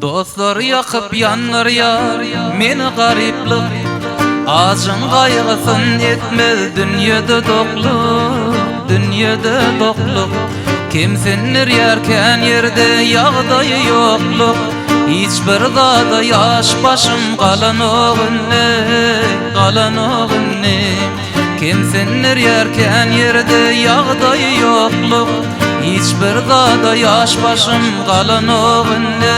Dostlar yakıp yanlar yar, meni gariplik Acın gaygısın etmez dünyada dokluk Kimsinler yerken yerde yağdayı yokluk Hiçbir dağda yaş başım kalan oğun ne Kimsinler yerken yerde yağdayı yokluk Hiçbir dağda yaş başım kalan oğun ne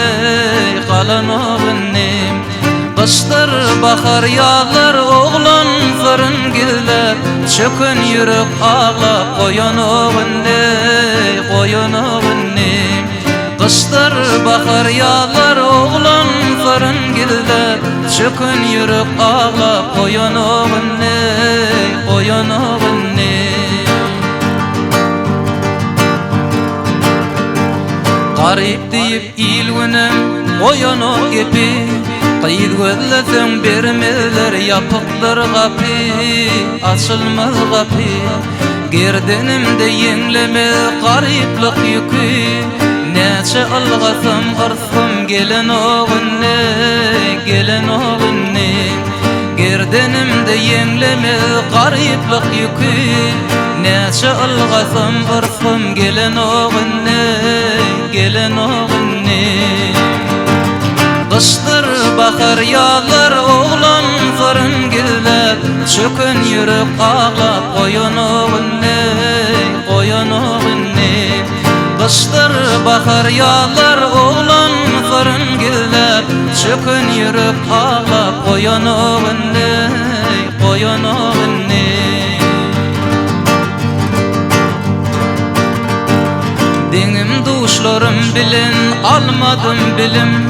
Kıştır bakar yağlar oğlan fırın giller Çökün yürüp ağlap koyan oğun ne Kıştır bakar yağlar oğlan fırın giller Çökün yürüp ağlap koyan oğun ne Garip deyip il günüm oyanok gibi Kıyıd gözlesen bermeler yapıklar kapı Açılmaz kapı Gerdenimde yengleme gariplik yükü Neçe algasam arsam gelen oğun ne Gerdenimde yengleme gariplik yükü Neçe algasam arsam gelen oğun ne Kıştır bakar yağlar oğlan fırın giller Çökün yürüp ağlap koyan oğun ne Kıştır bakar yağlar oğlan fırın giller Çökün yürüp ağlap koyan oğun ne Denim duşlarım bilin almadım bilim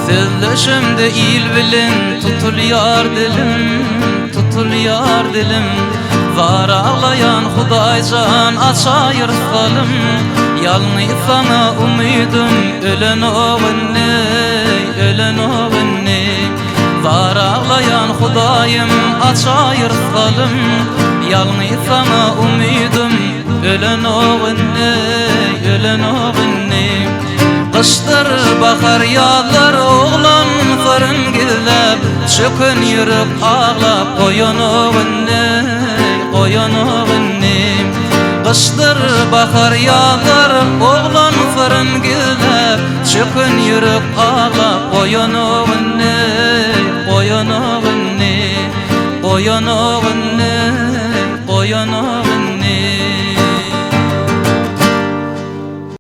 Sözleşimde il bilin tutul yar dilim Var ağlayan Hudaycan açayır salım Yalnız sana umidum ölen oğun ne Var ağlayan Hudayım açayır salım Yalnız sana umidum ölen oğun ne Kıştır bakar yağlar oğlan fırın giller Çökün yürüp ağlap koyan oğun ne Kıştır bakar yağlar oğlan fırın giller Çökün yürüp ağlap koyan